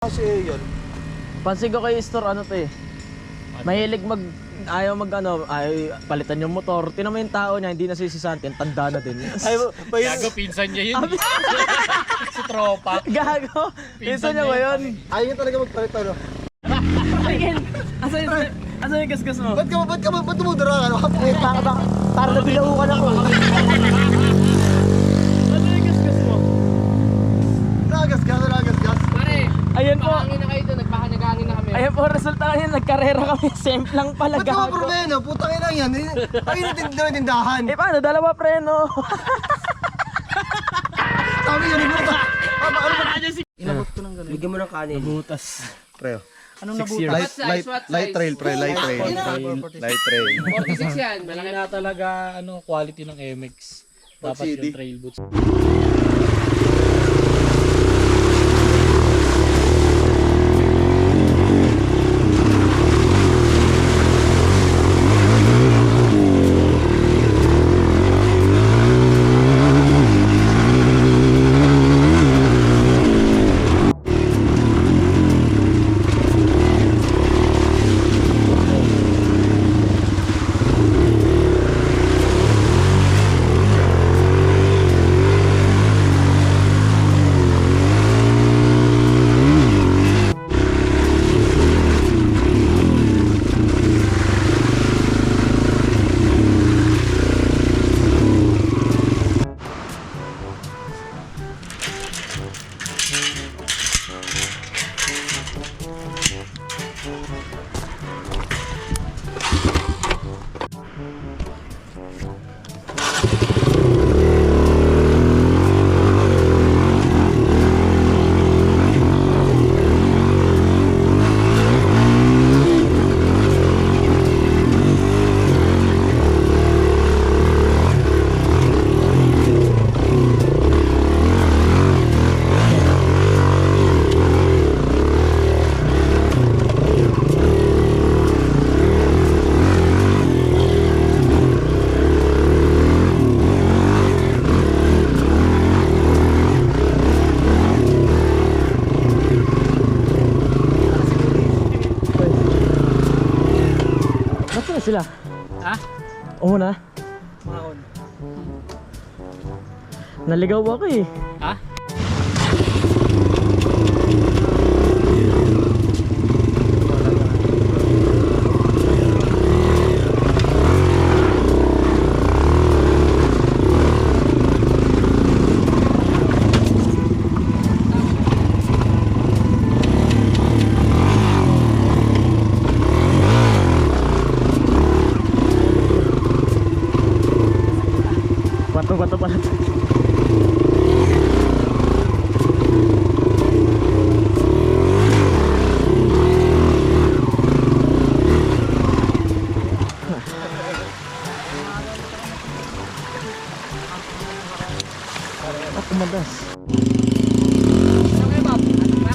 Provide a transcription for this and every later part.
Kasi yun. Pansin ko kay Store ano to eh. Mahilig ayaw palitan yung motor. Tinan mo yung tao niya, hindi nasisisantin, tanda na din. Gago, pinsan niya yun. Si tropa. Gago, pinsan niya ba yun? Ayaw niya talaga magpalit ano. Asan yung gasgas mo? Ba't tumudura ka? Para nabilaw ka na ko. Asan yung gasgas mo? Nagasgas. Pare, Ayan po. nagpahangin na kayo doon, nagpahangin na kami. Ayan po, resulta kanyan, nagkarera kami. Same lang pala, Ba't mga gago. problema? Putang ina yan. Ayun yung tindahan. Eh paano, dalawa preno. Sabi yun, Bigyan mo ng kanin. Butas. Preo. Anong What size? What size? Light trail, pre. Light trail. Light trail. 46 yan. Malaki na talaga quality ng MX. Dapat CD. yung trail boots. Nasaan na sila? Ha? Una. Maon. Naligaw ako eh. Ha? Bato pala. Kumadas. Okay, Bob. Ano ba?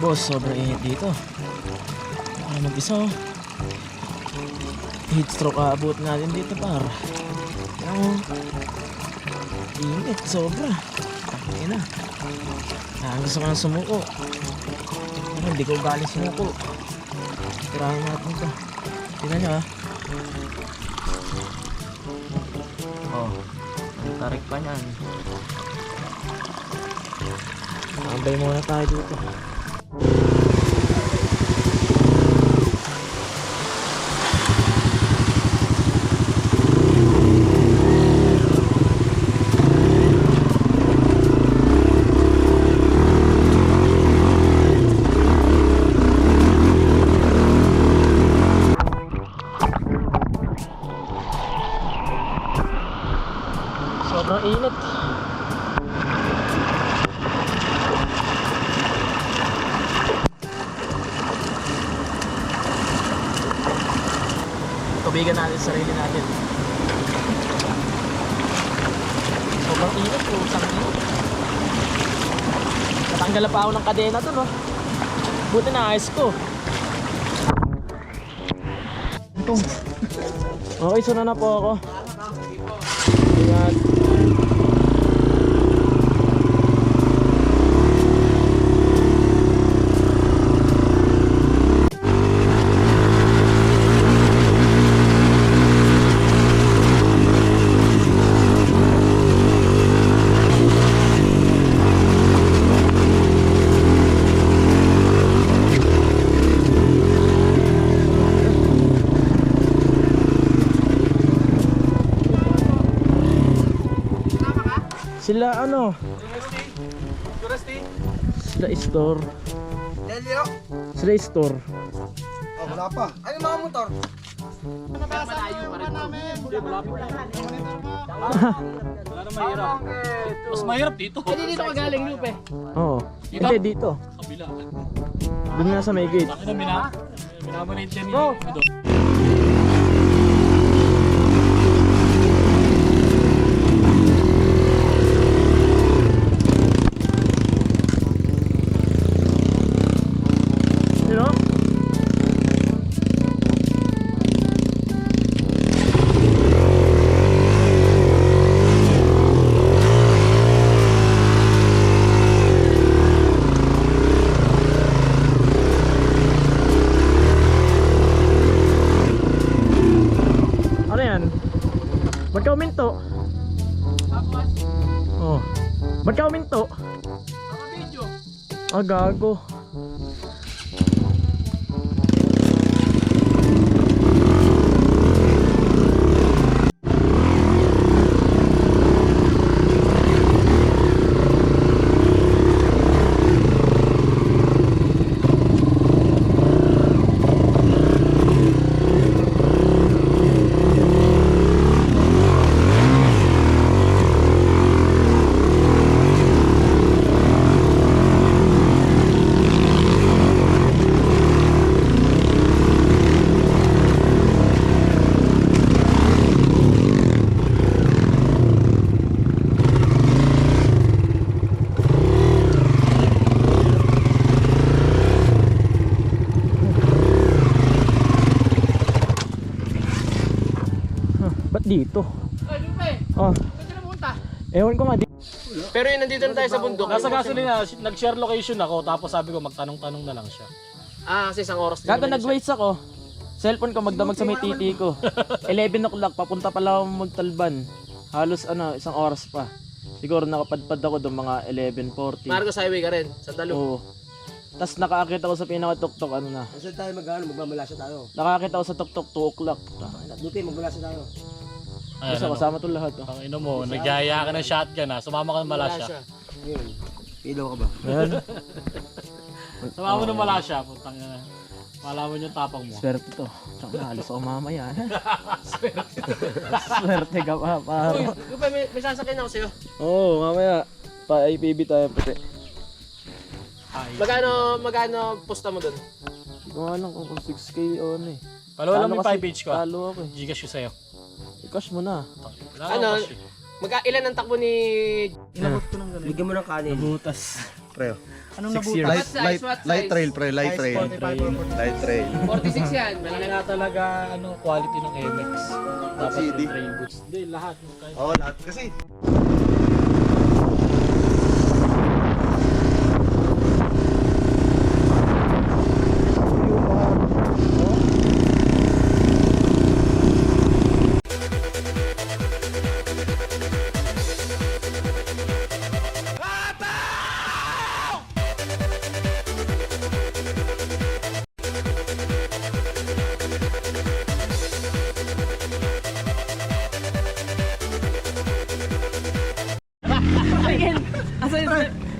Boss, sobrang init dito. Ano mag-isa oh. Heat stroke aabot natin dito par. Ang init, sobra. Ayun na. Gusto ko ng sumuko. Hindi ko galing sumuko. Tirahin natin ito. Tingnan nyo ah. Oh, ang tarik pa niyan. Tambay muna tayo dito. Sobrang init. Tubigan natin sa sarili natin. Sobrang init po, isang init. Natanggal pa ako ng kadena to, no? Buti na ayos ko. Okay, suna na po ako. Ingat. Sila ano? Sila store. Delio. Sila store. Oh, wala pa. Ano mga motor? Mas mahirap dito. Dito ka galing, Lupe. Oo. Dito? Hindi dito. Kabila. Doon nga sa may gate. Bakit na minamanate yan ni Edo? You know? Ano yan? Ba't ka uminto? Oh. Ba't ka uminto? Ah, gago. Ba't dito? Ay, Lupe. Oh, Saan ka na pumunta? ewan ko nga di. Pero yun, nandito na tayo sa bundok. Nasa gasolina, nag-share location ako tapos sabi ko magtanong-tanong na lang siya. Kasi isang oras. Gago, nag-waits ako. Cellphone ko magdamag sa may titi ko. 11 o'clock, papunta pala ako magtalban. Halos ano, isang oras pa. Siguro nakapadpad ako doon mga 11:40. Marcos Highway ka rin, sa Dalo. Oo. Tapos nakakakit ako sa pinaka-tuktok, ano na. Kasi tayo magmamalasa tayo. Nakakita ako sa tuktok 2 o'clock. Buti, magmalasa tayo. Ayan, Basta kasama to lahat. Oh. Ang ino mo, nagyaya ka ng shotgun ha, sumama ka ng Malasya. Ngayon, ilaw ka ba? Ayan. Sumama mo ng Malasya, putang ina. Malaman yung tapang mo. Swerte to. Tsaka halos ako mamaya. Swerte ka pa, paro. Uy, Lupe, may sasakyan ako sa'yo. Oo, mamaya. Pa-IPB tayo puti. Magkano pusta mo dun? Hindi ko alam kung 6K on eh. Palawalan mo yung Kasi 5 inch ko. Talo ako eh. Gcash ko sa'yo. I-cash mo na. Ano? Ilan ang takbo ni... Bigyan mo ng kanin. Butas. Preo. Anong What size? Light trail, pre. Light trail. Light trail. 46 yan. Malaki nga talaga quality ng MX. Dapat CD. yung trail boots. Hindi, lahat. Kahit Oo, lahat. Kasi,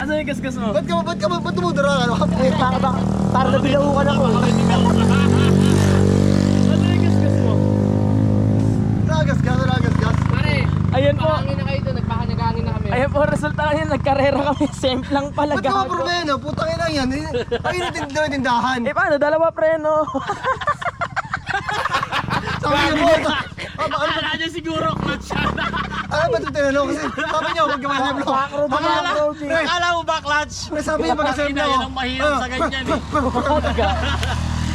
Asan yung gasgas mo? ba't tumudura ka? Para nabilaukan ako. Asan yung gasgas mo? Ragas gas. Pare, Ayan po. pahangin na kayo doon. nagkarera kami. Same lang pala Ba't ka gago. problema? Putang ina yan. Ay, natindahan yung tindahan. Eh paano? Dalawa preno. Sabi niya po. Akala niya siguro clutch siya. Ano ba ito tinanong? Kasi sabi niya, huwag gawa live vlog. Akala mo ba clutch? Sabi niya pag-serve Ina, na yan ang mahirap sa ganyan eh.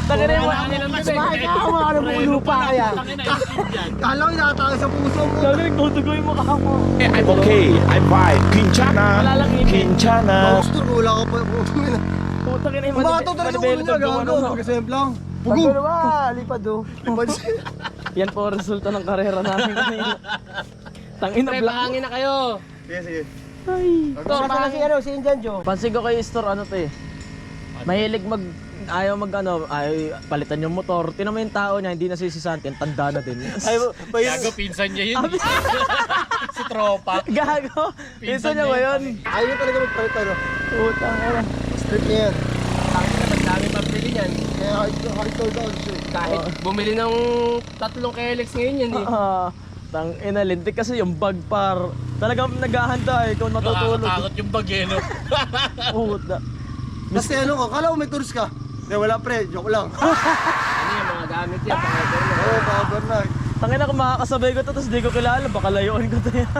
Tangina mo. Kailangan nilang bibig. Ano mo lupa kaya? Tangina, isip yan. Kala ko inatake sa puso mo. Sabi nagtutugoy mo ka mo. I'm okay. I'm fine. Quinchana. Wala lang ibig. Quinchana. Gusto ko wala ka pa. Putang ina. Putang ina yung Kumato talaga ulo niya, gago. Pag-serve lang. Pugo. Pugo. Lipad do. Yan po ang resulta ng karera namin kanina. Tangina Pre, black. pahangin na kayo. Sige, sige. Ay. Ito, pahangin. si Injan Jo. Pansin ko kay Store ano to eh. Mahilig ayaw palitan yung motor. Tinan mo yung tao niya, hindi nasisisante, ang tanda na din. Gago, pinsan niya yun. Si tropa. Gago. Pinsan niya ba yun? Ayaw talaga magpalit ano. Putang ina. Strip niya yan. Dami pambili niyan. Kaya hardcore daw siya. Kahit bumili ng 3 KLX ngayon yan eh. Tang ina lintik kasi yung bag par. Talagang naghahanda eh kung matutulog. Nakakatakot yung bageno. Puta. Kasi ano ko, kala ko may tours ka. Hindi, wala pre, joke lang. Ano yung mga gamit yan? Pang-order na. Oo, cover na. Tangina kung makakasabay ko to tapos di ko kilala, baka layuan ko to yan.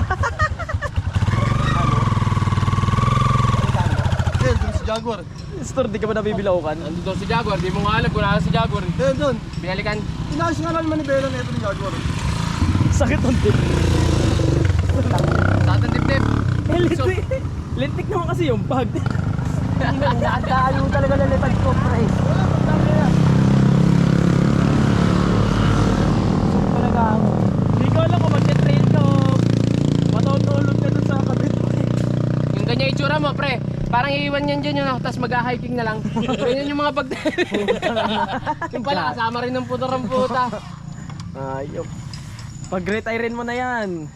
Yan, doon si Jaguar. Store, di ka ba nabibilaukan? Nandun daw si Jaguar, di mo nga alam kung nasa si Jaguar. Yan, doon. Binalikan. Inaayos nga namin manibela na ito ni Jaguar. Sakit ang tip. Satan dip-dip. Eh, lintik. Lintik naman kasi yung bag. Nakadaan mo talaga lalipad ko, pre. Talaga ako. Hindi ko alam kung mag-trail ka o matutulog ka dun sa kabit mo. Yung ganyan itsura mo, pre. Parang iiwan yan dyan yun, tapos mag-hiking na lang. Ganyan yung mga bag. Yung pala, kasama rin ng puto ng puta. Ayop. Pag-retirein mo na yan.